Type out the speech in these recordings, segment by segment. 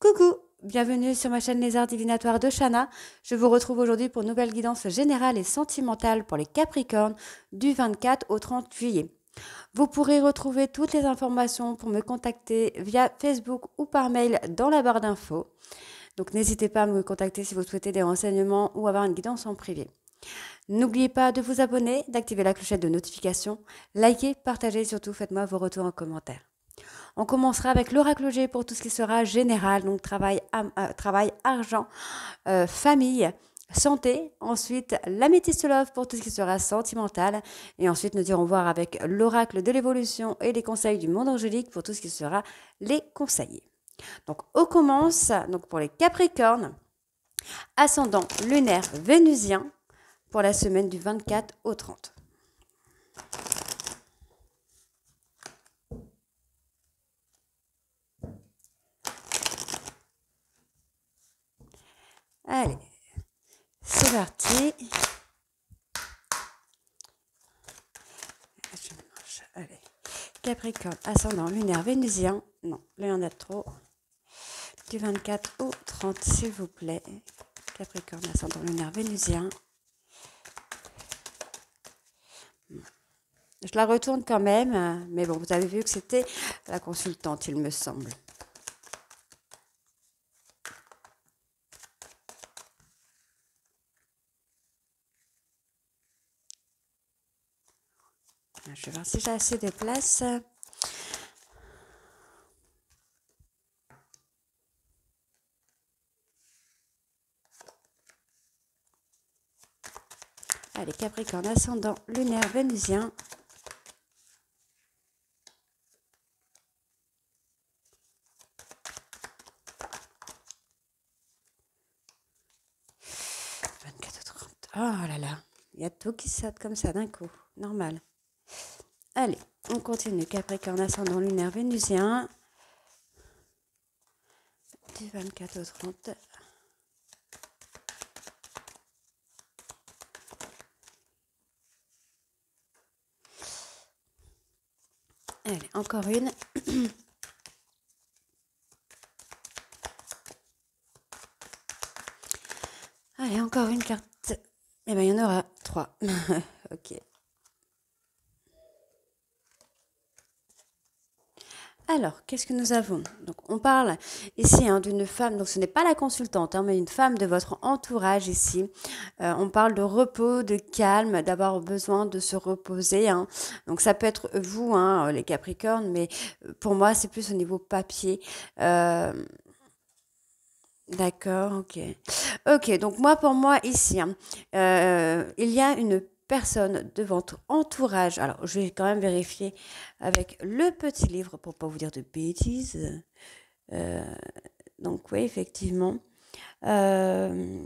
Coucou, bienvenue sur ma chaîne Les Arts Divinatoires de Shana. Je vous retrouve aujourd'hui pour une nouvelle guidance générale et sentimentale pour les Capricornes du 24 au 30 juillet. Vous pourrez retrouver toutes les informations pour me contacter via Facebook ou par mail dans la barre d'infos. Donc n'hésitez pas à me contacter si vous souhaitez des renseignements ou avoir une guidance en privé. N'oubliez pas de vous abonner, d'activer la clochette de notification, likez, partagez et surtout faites-moi vos retours en commentaire. On commencera avec l'oracle G pour tout ce qui sera général, donc travail argent, famille, santé. Ensuite, l'améthyste love pour tout ce qui sera sentimental. Et ensuite, nous irons voir avec l'oracle de l'évolution et les conseils du monde angélique pour tout ce qui sera les conseillers. Donc, on commence donc pour les Capricornes, ascendant lunaire vénusien pour la semaine du 24 au 30. Allez, c'est parti. Allez. Capricorne, ascendant lunaire vénusien. Non, là, il y en a trop. Du 24 au 30, s'il vous plaît. Capricorne, ascendant lunaire vénusien. Je la retourne quand même, mais bon, vous avez vu que c'était la consultante, il me semble. Je vais voir si j'ai assez de place. Allez, Capricorne, ascendant lunaire vénusien. Oh là là, il y a tout qui saute comme ça d'un coup, normal. Allez, on continue. Capricorne, ascendant lunaire vénusien. Du 24 au 30. Allez, encore une. Allez, encore une carte. Eh bien, il y en aura 3. Ok. Alors, qu'est-ce que nous avons? Donc, on parle ici d'une femme, donc ce n'est pas la consultante, mais une femme de votre entourage ici. On parle de repos, de calme, d'avoir besoin de se reposer. Donc, ça peut être vous, les Capricornes, mais pour moi, c'est plus au niveau papier. D'accord, ok. Ok, donc pour moi, ici, il y a une personne de votre entourage. Alors, je vais quand même vérifier avec le petit livre pour pas vous dire de bêtises. Euh, donc, oui, effectivement. Euh,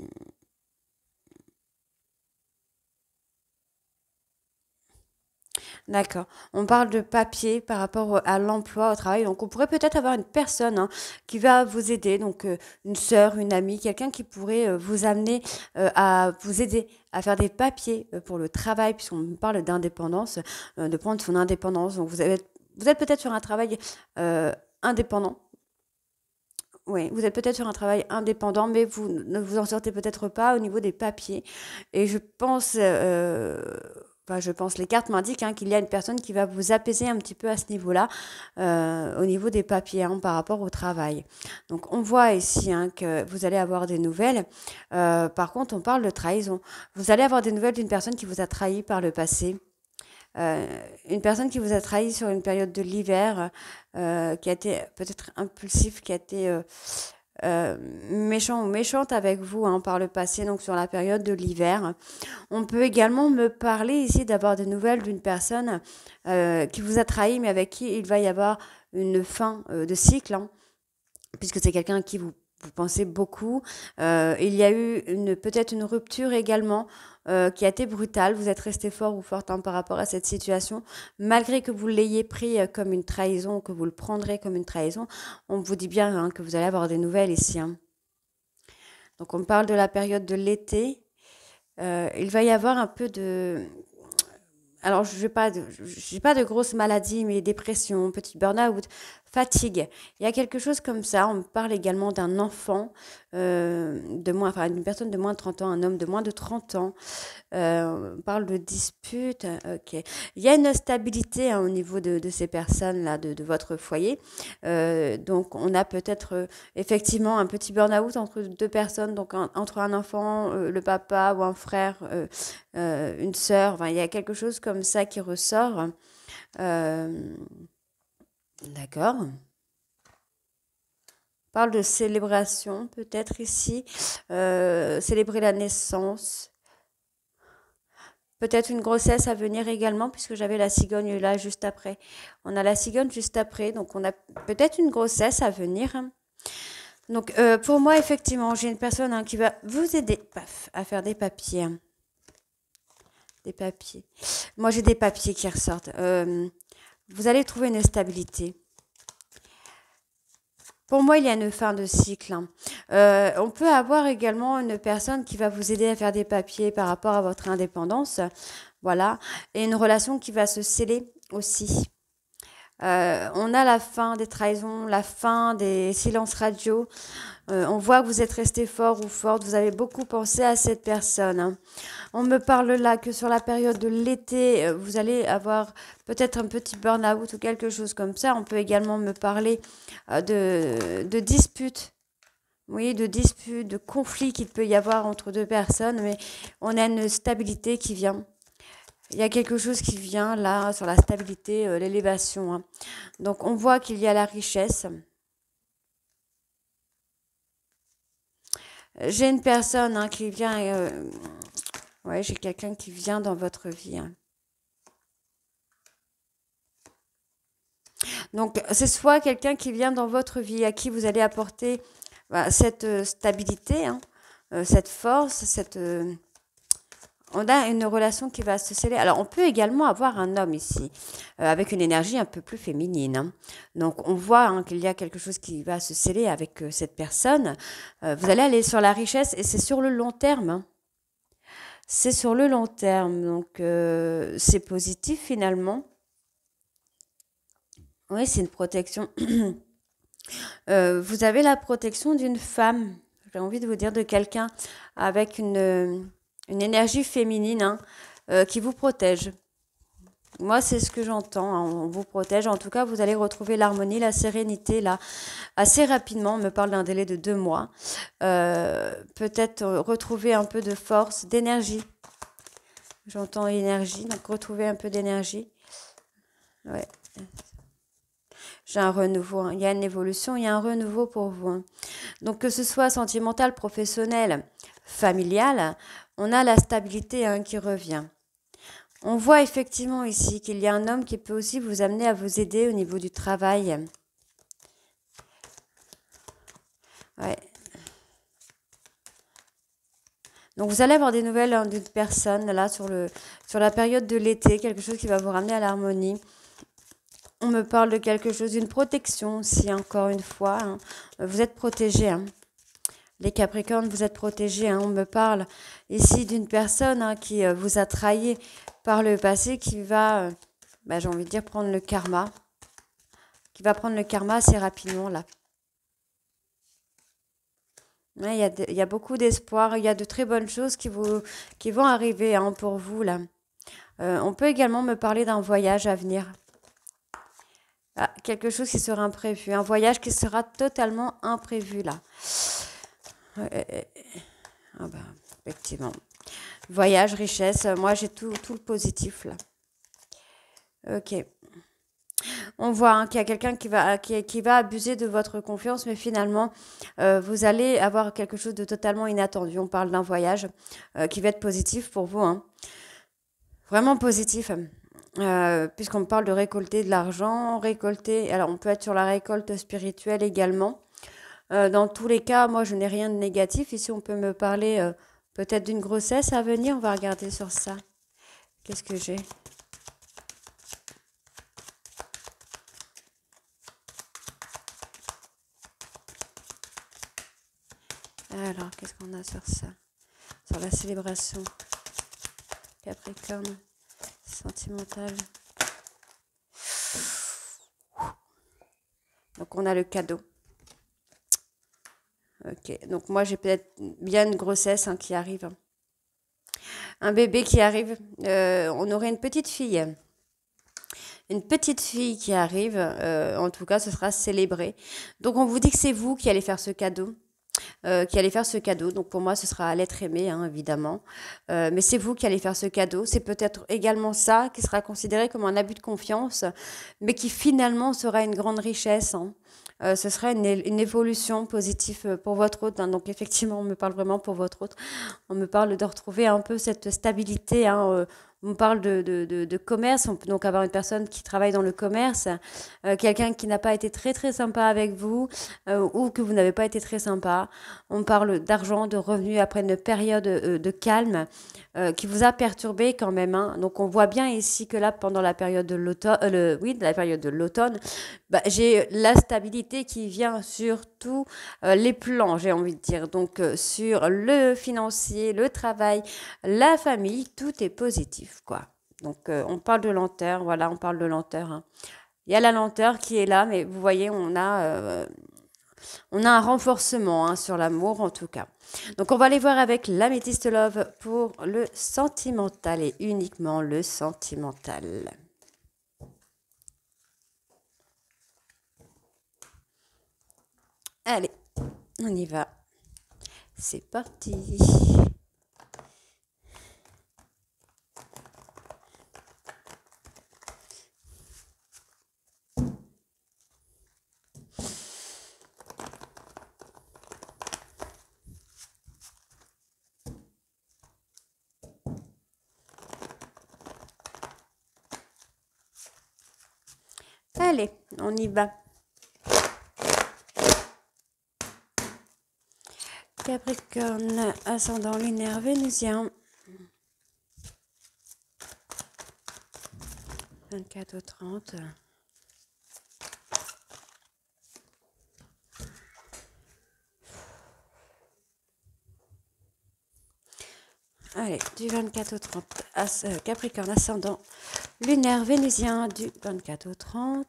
D'accord. On parle de papier par rapport à l'emploi, au travail. Donc, on pourrait peut-être avoir une personne qui va vous aider. Donc, une sœur, une amie, quelqu'un qui pourrait vous amener à vous aider à faire des papiers pour le travail, puisqu'on parle d'indépendance, de prendre son indépendance. Donc, vous êtes peut-être sur un travail indépendant. Oui, vous êtes peut-être sur un travail indépendant, mais vous ne vous en sortez peut-être pas au niveau des papiers. Et je pense, les cartes m'indiquent qu'il y a une personne qui va vous apaiser un petit peu à ce niveau-là, au niveau des papiers, par rapport au travail. Donc, on voit ici que vous allez avoir des nouvelles. Par contre, on parle de trahison. Vous allez avoir des nouvelles d'une personne qui vous a trahi par le passé. Euh, une personne qui vous a trahi sur une période de l'hiver, qui a été peut-être impulsif, qui a été méchant ou méchante avec vous par le passé, donc sur la période de l'hiver. On peut également me parler ici d'avoir des nouvelles d'une personne qui vous a trahi, mais avec qui il va y avoir une fin de cycle, puisque c'est quelqu'un à qui vous pensez beaucoup. Il y a eu peut-être une rupture également qui a été brutale. Vous êtes resté fort ou forte par rapport à cette situation. Malgré que vous l'ayez pris comme une trahison, que vous le prendrez comme une trahison, on vous dit bien que vous allez avoir des nouvelles ici. Donc on parle de la période de l'été. Il va y avoir un peu de... Alors, je n'ai pas de grosses maladies, mais dépression, petit burn-out, fatigue. Il y a quelque chose comme ça. On me parle également d'un enfant de moins, enfin d'une personne de moins de 30 ans, un homme de moins de 30 ans. On parle de dispute. Ok. Il y a une stabilité au niveau de ces personnes-là, de votre foyer. Donc on a peut-être effectivement un petit burn-out entre deux personnes, donc entre un enfant, le papa ou un frère, une sœur. Enfin, il y a quelque chose comme ça qui ressort. Euh, d'accord. On parle de célébration peut-être ici. Célébrer la naissance. Peut-être une grossesse à venir également, puisque j'avais la cigogne là juste après. On a la cigogne juste après, donc on a peut-être une grossesse à venir. Donc pour moi, effectivement, j'ai une personne qui va vous aider à faire des papiers. Des papiers. Moi, j'ai des papiers qui ressortent. Vous allez trouver une stabilité. Pour moi, il y a une fin de cycle. On peut avoir également une personne qui va vous aider à faire des papiers par rapport à votre indépendance. Voilà. Et une relation qui va se sceller aussi. On a la fin des trahisons, la fin des silences radio. On voit que vous êtes resté fort ou forte. Vous avez beaucoup pensé à cette personne. On me parle là que sur la période de l'été, vous allez avoir peut-être un petit burn-out ou quelque chose comme ça. On peut également me parler de disputes. Oui, de disputes, de conflits qu'il peut y avoir entre deux personnes, mais on a une stabilité qui vient. Il y a quelque chose qui vient là sur la stabilité, l'élévation. Donc on voit qu'il y a la richesse. J'ai une personne qui vient. Ouais, j'ai quelqu'un qui vient dans votre vie. Donc c'est soit quelqu'un qui vient dans votre vie à qui vous allez apporter cette stabilité, cette force, on a une relation qui va se sceller. Alors, on peut également avoir un homme ici, avec une énergie un peu plus féminine. Donc, on voit qu'il y a quelque chose qui va se sceller avec cette personne. Vous allez aller sur la richesse et c'est sur le long terme. C'est sur le long terme. Donc, c'est positif finalement. Oui, c'est une protection. Vous avez la protection d'une femme. J'ai envie de vous dire de quelqu'un avec une énergie féminine qui vous protège. Moi, c'est ce que j'entends. On vous protège. En tout cas, vous allez retrouver l'harmonie, la sérénité là assez rapidement. On me parle d'un délai de 2 mois. Peut-être retrouver un peu de force, d'énergie. J'entends énergie, donc retrouver un peu d'énergie. Ouais. J'ai un renouveau. Il y a une évolution, il y a un renouveau pour vous. Donc que ce soit sentimental, professionnel, familial, on a la stabilité qui revient. On voit effectivement ici qu'il y a un homme qui peut aussi vous amener à vous aider au niveau du travail. Ouais. Donc vous allez avoir des nouvelles d'une personne là sur la période de l'été, quelque chose qui va vous ramener à l'harmonie. On me parle de quelque chose, d'une protection aussi, encore une fois. Vous êtes protégés. Les Capricornes, vous êtes protégés. On me parle ici d'une personne qui vous a trahi par le passé, qui va, j'ai envie de dire, prendre le karma. Qui va prendre le karma assez rapidement, là. Ouais, il y a beaucoup d'espoir. Il y a de très bonnes choses qui vont arriver pour vous, là. On peut également me parler d'un voyage à venir. Quelque chose qui sera imprévu. Un voyage qui sera totalement imprévu, là. Effectivement. Voyage, richesse. Moi, j'ai tout le positif, là. Ok. On voit qu'il y a quelqu'un qui va abuser de votre confiance, mais finalement, vous allez avoir quelque chose de totalement inattendu. On parle d'un voyage qui va être positif pour vous. Vraiment positif. Puisqu'on me parle de récolter de l'argent, alors on peut être sur la récolte spirituelle également. Dans tous les cas, moi je n'ai rien de négatif. Ici on peut me parler peut-être d'une grossesse à venir. On va regarder sur ça. Qu'est-ce que j'ai? Alors, qu'est-ce qu'on a sur ça? Sur la célébration. Capricorne, sentimentale. Donc, on a le cadeau. Ok, donc moi, j'ai peut-être bien une grossesse hein, qui arrive. Un bébé qui arrive. On aurait une petite fille. Une petite fille qui arrive. En tout cas, ce sera célébré. Donc, on vous dit que c'est vous qui allez faire ce cadeau. Qui allez faire ce cadeau. Donc pour moi, ce sera à l'être aimé, hein, évidemment. Mais c'est vous qui allez faire ce cadeau. C'est peut-être également ça qui sera considéré comme un abus de confiance, mais qui finalement sera une grande richesse. Hein. Ce sera une évolution positive pour votre hôte. Hein. Donc effectivement, on me parle vraiment pour votre hôte. On me parle de retrouver un peu cette stabilité. Hein, on me parle de commerce. On peut donc avoir une personne qui travaille dans le commerce, quelqu'un qui n'a pas été très très sympa avec vous ou que vous n'avez pas été très sympa. On parle d'argent, de revenus après une période de calme qui vous a perturbé quand même. Hein. Donc on voit bien ici que là, pendant la période de l'automne, oui, de la période de l'automne, bah, j'ai la stabilité qui vient sur tous les plans, j'ai envie de dire. Donc sur le financier, le travail, la famille, tout est positif, quoi. Donc on parle de lenteur, voilà, on parle de lenteur. Hein. Il y a la lenteur qui est là, mais vous voyez, on a un renforcement hein, sur l'amour en tout cas. Donc on va aller voir avec l'améthyste love pour le sentimental et uniquement le sentimental. Allez, on y va. C'est parti. Allez, on y va. Capricorne, ascendant lunaire vénusien. 24 au 30. Allez, du 24 au 30. Capricorne, ascendant lunaire vénusien du 24 au 30.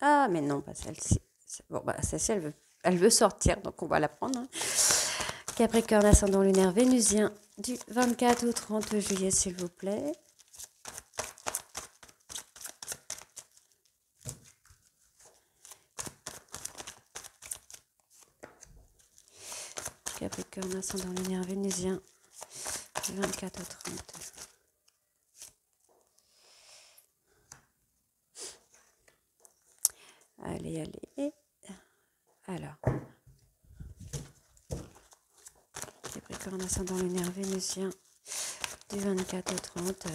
Ah, mais non, pas celle-ci. Bon, bah, celle-ci, elle veut sortir, donc on va la prendre. Hein. Capricorne, ascendant lunaire vénusien du 24 au 30 juillet, s'il vous plaît. Capricorne, ascendant lunaire vénusien du 24 au 30. Allez, allez. Alors. Capricorne, ascendant lunaire vénusien du 24 au 30.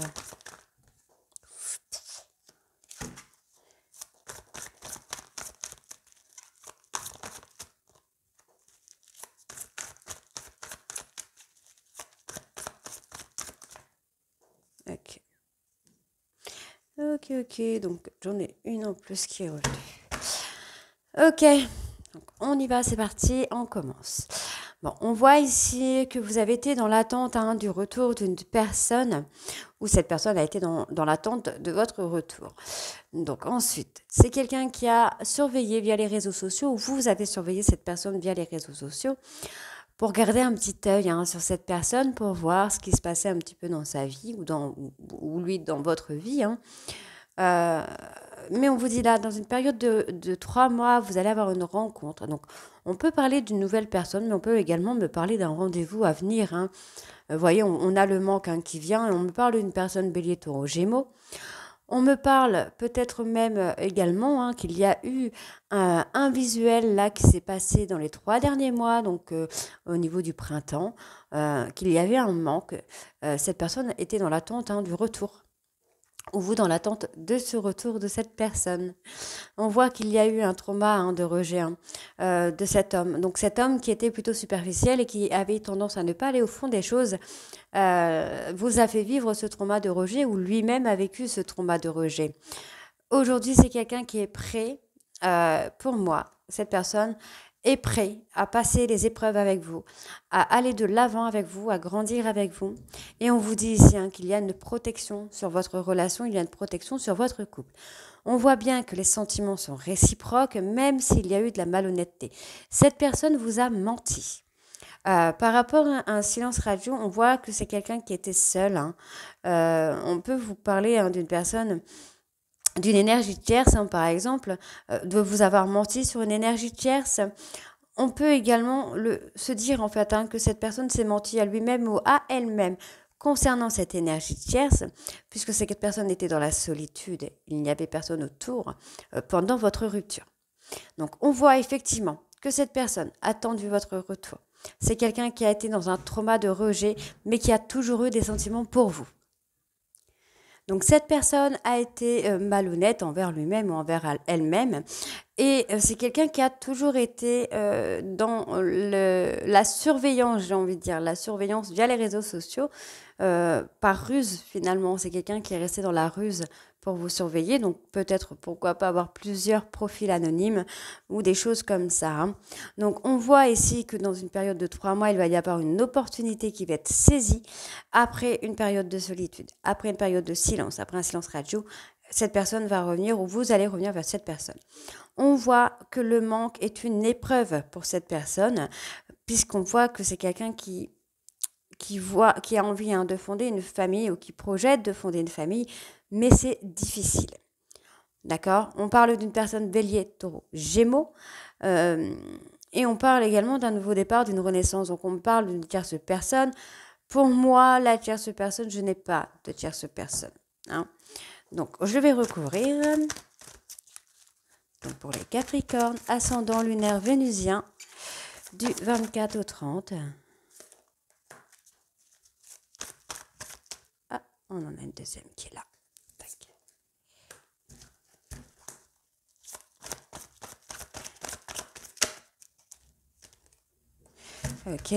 Ok. Ok. Donc, j'en ai une en plus qui est revenue. Ok. Donc, on y va, c'est parti, on commence. Bon, on voit ici que vous avez été dans l'attente hein, du retour d'une personne, ou cette personne a été dans l'attente de votre retour. Donc ensuite, c'est quelqu'un qui a surveillé via les réseaux sociaux, ou vous avez surveillé cette personne via les réseaux sociaux, pour garder un petit œil hein, sur cette personne, pour voir ce qui se passait un petit peu dans sa vie, ou lui dans votre vie. Hein. Mais on vous dit là, dans une période de 3 mois, vous allez avoir une rencontre. Donc, on peut parler d'une nouvelle personne, mais on peut également me parler d'un rendez-vous à venir. Hein. Vous voyez, on a le manque hein, qui vient. Et on me parle d'une personne bélier, taureau, gémeaux. On me parle peut-être même également hein, qu'il y a eu un visuel là qui s'est passé dans les 3 derniers mois, donc au niveau du printemps, qu'il y avait un manque. Cette personne était dans l'attente hein, du retour ou vous dans l'attente de ce retour de cette personne. On voit qu'il y a eu un trauma hein, de rejet hein, de cet homme. Donc cet homme qui était plutôt superficiel et qui avait tendance à ne pas aller au fond des choses, vous a fait vivre ce trauma de rejet ou lui-même a vécu ce trauma de rejet. Aujourd'hui, c'est quelqu'un qui est prêt, pour moi, cette personne est prêt à passer les épreuves avec vous, à aller de l'avant avec vous, à grandir avec vous. Et on vous dit ici qu'il y a une protection sur votre relation, il y a une protection sur votre couple. On voit bien que les sentiments sont réciproques, même s'il y a eu de la malhonnêteté. Cette personne vous a menti. Par rapport à un silence radio, on voit que c'est quelqu'un qui était seul. On peut vous parler d'une personne, d'une énergie tierce, par exemple, de vous avoir menti sur une énergie tierce. On peut également se dire en fait que cette personne s'est menti à lui-même ou à elle-même concernant cette énergie tierce, puisque cette personne était dans la solitude, il n'y avait personne autour pendant votre rupture. Donc on voit effectivement que cette personne a attendu votre retour. C'est quelqu'un qui a été dans un trauma de rejet, mais qui a toujours eu des sentiments pour vous. Donc cette personne a été malhonnête envers lui-même ou envers elle-même. Et c'est quelqu'un qui a toujours été dans la surveillance, j'ai envie de dire, la surveillance via les réseaux sociaux, par ruse finalement. C'est quelqu'un qui est resté dans la ruse pour vous surveiller. Donc peut-être, pourquoi pas avoir plusieurs profils anonymes ou des choses comme ça. Donc on voit ici que dans une période de 3 mois, il va y avoir une opportunité qui va être saisie après une période de solitude, après une période de silence, après un silence radio. Cette personne va revenir ou vous allez revenir vers cette personne. On voit que le manque est une épreuve pour cette personne, puisqu'on voit que c'est quelqu'un qui a envie de fonder une famille ou qui projette de fonder une famille, mais c'est difficile. D'accord? On parle d'une personne bélier, taureau, gémeaux, et on parle également d'un nouveau départ, d'une renaissance. Donc on parle d'une tierce personne. Pour moi, la tierce personne, je n'ai pas de tierce personne. Donc je vais recouvrir. Donc pour les Capricornes, ascendant lunaire vénusien du 24 au 30. Ah, on en a une deuxième qui est là. Ok,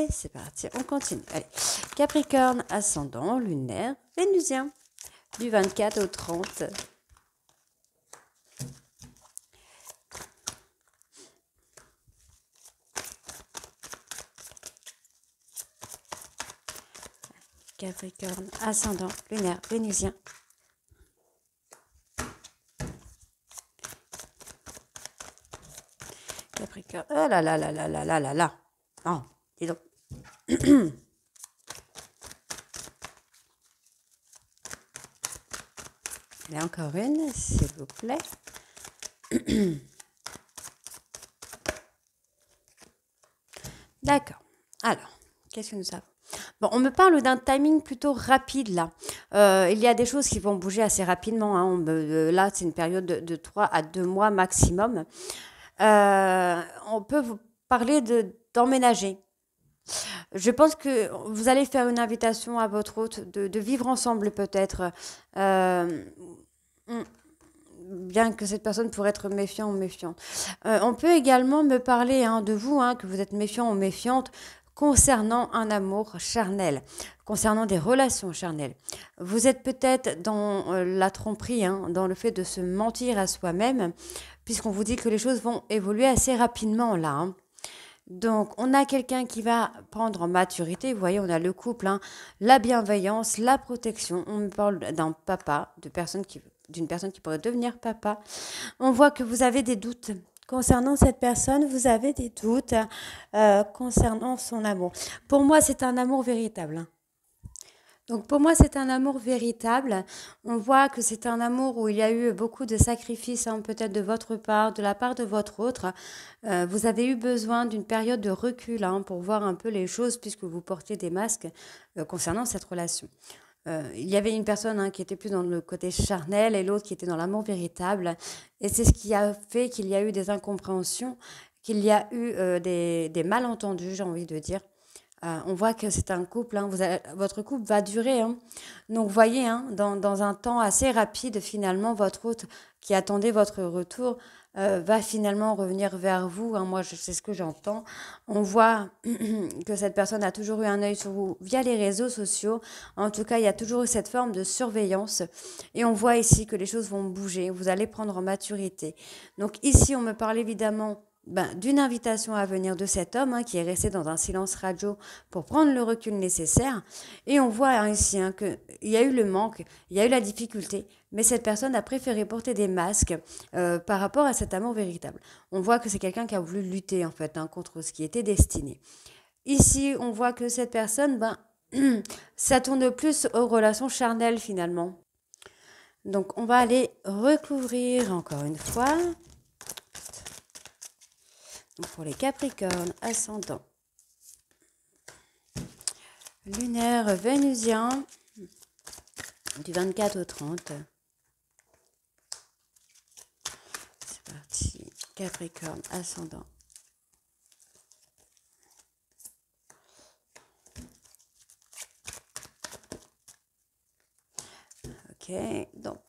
c'est parti, on continue. Allez, Capricorne, ascendant lunaire vénusien du 24 au 30. Capricorne, ascendant lunaire vénusien. Capricorne, oh là là là là là là là là. Oh, dis donc. Il y en a encore une, s'il vous plaît. D'accord. Alors, qu'est-ce que nous avons? Bon, on me parle d'un timing plutôt rapide là. Il y a des choses qui vont bouger assez rapidement. Là, c'est une période de 3 à 2 mois maximum. On peut vous parler d'emménager. Je pense que vous allez faire une invitation à votre hôte de vivre ensemble peut-être. Bien que cette personne pourrait être méfiant ou méfiante. On peut également me parler de vous, que vous êtes méfiant ou méfiante, concernant un amour charnel, concernant des relations charnelles. Vous êtes peut-être dans la tromperie, dans le fait de se mentir à soi-même, puisqu'on vous dit que les choses vont évoluer assez rapidement là. Donc, on a quelqu'un qui va prendre en maturité. Vous voyez, on a le couple, la bienveillance, la protection. On me parle d'un papa, d'une personne qui pourrait devenir papa. On voit que vous avez des doutes concernant cette personne. Vous avez des doutes concernant son amour. Pour moi, c'est un amour véritable. Donc pour moi, c'est un amour véritable. On voit que c'est un amour où il y a eu beaucoup de sacrifices, peut-être de votre part, de la part de votre autre. Vous avez eu besoin d'une période de recul pour voir un peu les choses puisque vous portiez des masques concernant cette relation. Il y avait une personne qui était plus dans le côté charnel et l'autre qui était dans l'amour véritable. Et c'est ce qui a fait qu'il y a eu des incompréhensions, qu'il y a eu des malentendus, j'ai envie de dire. On voit que c'est un couple, votre couple va durer. Donc, vous voyez, dans un temps assez rapide, finalement, votre hôte qui attendait votre retour va finalement revenir vers vous. Moi, c'est ce que j'entends. On voit que cette personne a toujours eu un œil sur vous via les réseaux sociaux. En tout cas, il y a toujours eu cette forme de surveillance. Et on voit ici que les choses vont bouger. Vous allez prendre en maturité. Donc ici, on me parle évidemment d'une invitation à venir de cet homme qui est resté dans un silence radio pour prendre le recul nécessaire. Et on voit ici qu'il y a eu le manque, il y a eu la difficulté, mais cette personne a préféré porter des masques par rapport à cet amour véritable. On voit que c'est quelqu'un qui a voulu lutter en fait contre ce qui était destiné. Ici, on voit que cette personne, ça tourne plus aux relations charnelles finalement. Donc, on va aller recouvrir encore une fois. Donc, pour les Capricornes, ascendant lunaire vénusien du 24 au 30. C'est parti. Capricorne, ascendant. Ok, donc,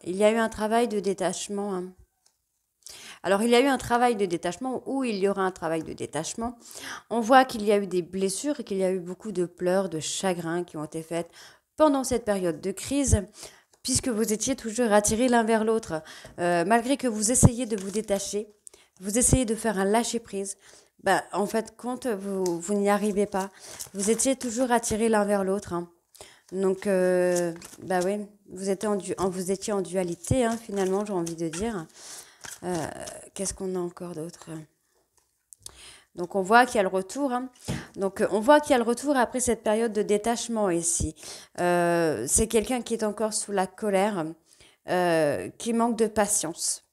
il y a eu un travail de détachement. Alors, il y a eu un travail de détachement ou il y aura un travail de détachement. On voit qu'il y a eu des blessures et qu'il y a eu beaucoup de pleurs, de chagrins qui ont été faites pendant cette période de crise, puisque vous étiez toujours attirés l'un vers l'autre. Malgré que vous essayez de vous détacher, vous essayez de faire un lâcher-prise, en fait, quand vous n'y arrivez pas, vous étiez toujours attirés l'un vers l'autre. Donc, oui, vous étiez en dualité, finalement, j'ai envie de dire. Qu'est-ce qu'on a encore d'autre? Donc, on voit qu'il y a le retour. Donc, on voit qu'il y a le retour après cette période de détachement ici. C'est quelqu'un qui est encore sous la colère, qui manque de patience.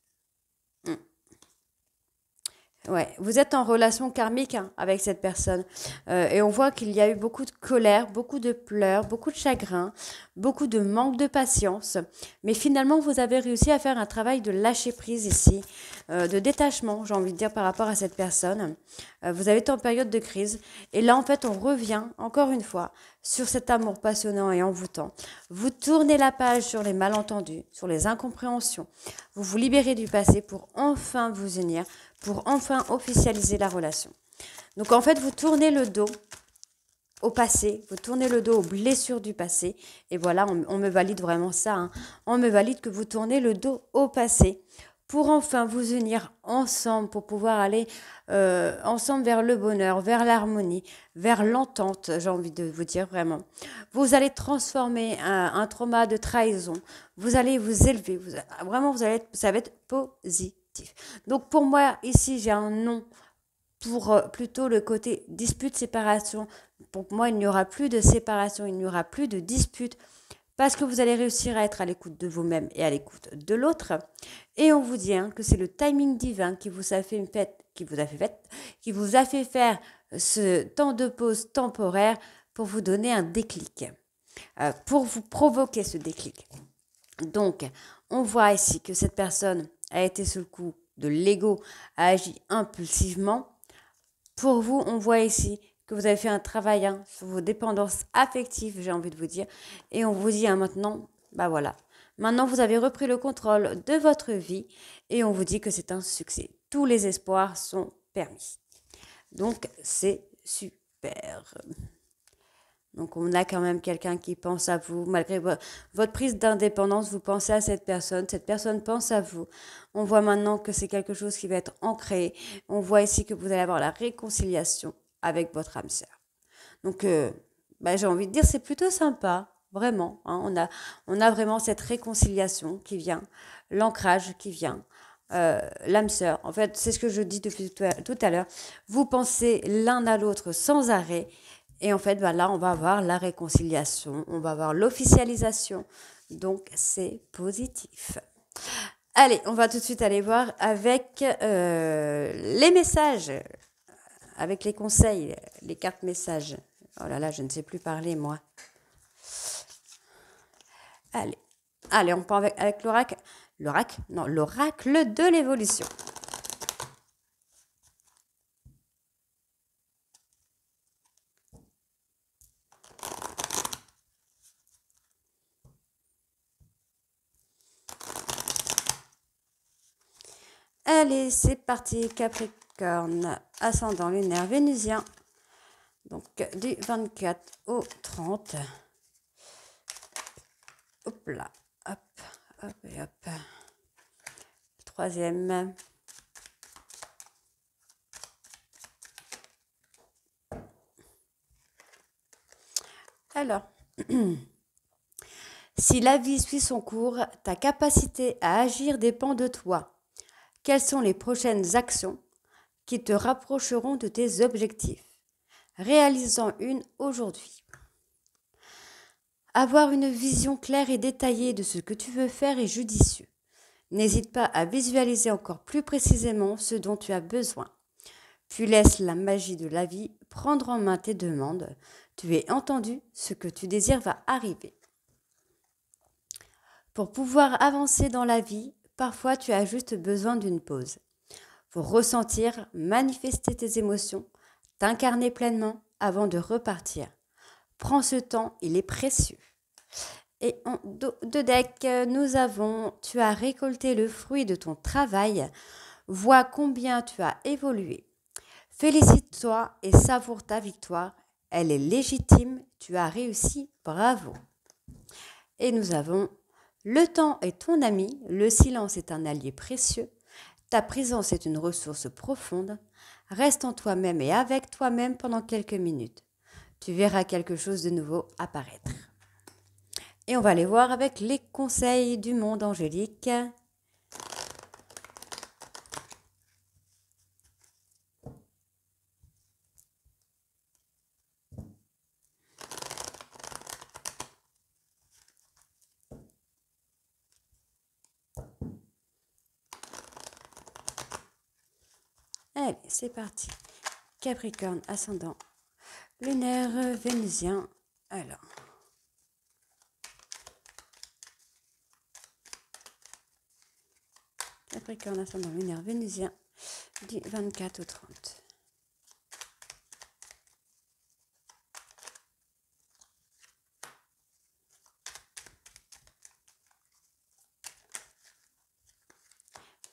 Ouais, vous êtes en relation karmique avec cette personne et on voit qu'il y a eu beaucoup de colère, beaucoup de pleurs, beaucoup de chagrin, beaucoup de manque de patience. Mais finalement, vous avez réussi à faire un travail de lâcher prise ici, de détachement, j'ai envie de dire, par rapport à cette personne. Vous avez été en période de crise et là, en fait, on revient encore une fois sur cet amour passionnant et envoûtant. Vous tournez la page sur les malentendus, sur les incompréhensions. Vous vous libérez du passé pour enfin vous unir, pour enfin officialiser la relation. Donc en fait, vous tournez le dos au passé, vous tournez le dos aux blessures du passé. Et voilà, on me valide vraiment ça. On me valide que vous tournez le dos au passé pour enfin vous unir ensemble, pour pouvoir aller ensemble vers le bonheur, vers l'harmonie, vers l'entente, j'ai envie de vous dire vraiment. Vous allez transformer un trauma de trahison, vous allez vous élever, ça va être positif. Donc pour moi, ici, j'ai un nom pour plutôt le côté dispute-séparation. Pour moi, il n'y aura plus de séparation, il n'y aura plus de dispute parce que vous allez réussir à être à l'écoute de vous-même et à l'écoute de l'autre. Et on vous dit que c'est le timing divin qui vous a fait faire ce temps de pause temporaire pour vous donner un déclic, pour vous provoquer ce déclic. Donc, on voit ici que cette personne a été sous le coup de l'ego, a agi impulsivement. Pour vous, on voit ici que vous avez fait un travail sur vos dépendances affectives, j'ai envie de vous dire. Et on vous dit maintenant, voilà. Maintenant, vous avez repris le contrôle de votre vie et on vous dit que c'est un succès. Tous les espoirs sont permis. Donc, c'est super. Donc, on a quand même quelqu'un qui pense à vous. Malgré votre prise d'indépendance, vous pensez à cette personne pense à vous. On voit maintenant que c'est quelque chose qui va être ancré. On voit ici que vous allez avoir la réconciliation avec votre âme sœur. Donc, j'ai envie de dire, c'est plutôt sympa, vraiment. On a vraiment cette réconciliation qui vient, l'ancrage qui vient. L'âme sœur, en fait, c'est ce que je dis depuis tout à l'heure. Vous pensez l'un à l'autre sans arrêt. Et en fait, là, on va avoir la réconciliation, on va avoir l'officialisation. Donc, c'est positif. Allez, on va tout de suite aller voir avec les messages, avec les conseils, les cartes messages. Oh là là, je ne sais plus parler, moi. Allez, on part avec l'oracle. L'oracle de l'évolution. Allez, c'est parti, Capricorne, ascendant lunaire vénusien, donc du 24 au 30. Hop là, hop, hop et hop. Troisième. Alors, si la vie suit son cours, ta capacité à agir dépend de toi. Quelles sont les prochaines actions qui te rapprocheront de tes objectifs? Réalisant une aujourd'hui. Avoir une vision claire et détaillée de ce que tu veux faire est judicieux. N'hésite pas à visualiser encore plus précisément ce dont tu as besoin. Puis laisse la magie de la vie prendre en main tes demandes. Tu es entendu, ce que tu désires va arriver. Pour pouvoir avancer dans la vie, parfois tu as juste besoin d'une pause. Pour ressentir, manifester tes émotions, t'incarner pleinement avant de repartir. Prends ce temps, il est précieux. Et en dos de deck, nous avons, tu as récolté le fruit de ton travail. Vois combien tu as évolué. Félicite-toi et savoure ta victoire. Elle est légitime, tu as réussi, bravo. Et nous avons, le temps est ton ami, le silence est un allié précieux. Ta présence est une ressource profonde. Reste en toi-même et avec toi-même pendant quelques minutes. Tu verras quelque chose de nouveau apparaître. Et on va aller voir avec les conseils du monde angélique. Allez, c'est parti. Capricorne, ascendant, lunaire, vénusien. Alors. Capricorne, ascendant, lunaire, vénusien, du 24 au 30.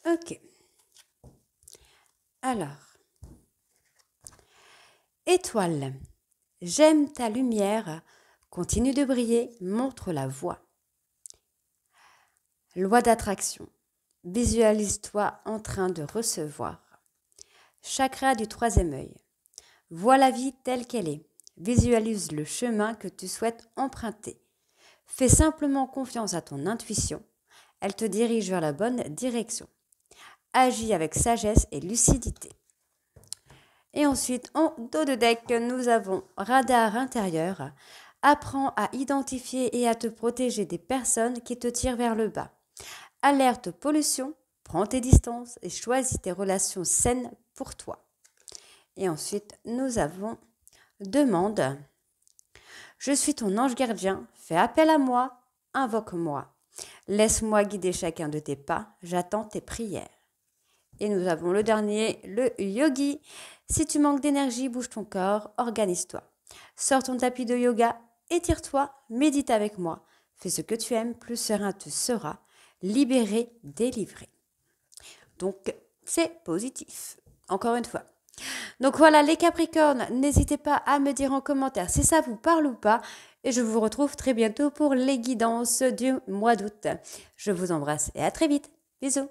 Ok. Alors. Étoile. J'aime ta lumière. Continue de briller. Montre la voie. Loi d'attraction. Visualise-toi en train de recevoir. Chakra du troisième œil. Vois la vie telle qu'elle est. Visualise le chemin que tu souhaites emprunter. Fais simplement confiance à ton intuition. Elle te dirige vers la bonne direction. Agis avec sagesse et lucidité. Et ensuite, en dos de deck, nous avons radar intérieur. Apprends à identifier et à te protéger des personnes qui te tirent vers le bas. Alerte pollution, prends tes distances et choisis tes relations saines pour toi. Et ensuite, nous avons demande. Je suis ton ange gardien, fais appel à moi, invoque-moi. Laisse-moi guider chacun de tes pas, j'attends tes prières. Et nous avons le dernier, le yogi. Si tu manques d'énergie, bouge ton corps, organise-toi. Sors ton tapis de yoga, étire-toi, médite avec moi. Fais ce que tu aimes, plus serein tu seras. Libéré, délivré. Donc, c'est positif. Encore une fois. Donc voilà, les Capricornes, n'hésitez pas à me dire en commentaire si ça vous parle ou pas. Et je vous retrouve très bientôt pour les guidances du mois d'août. Je vous embrasse et à très vite. Bisous.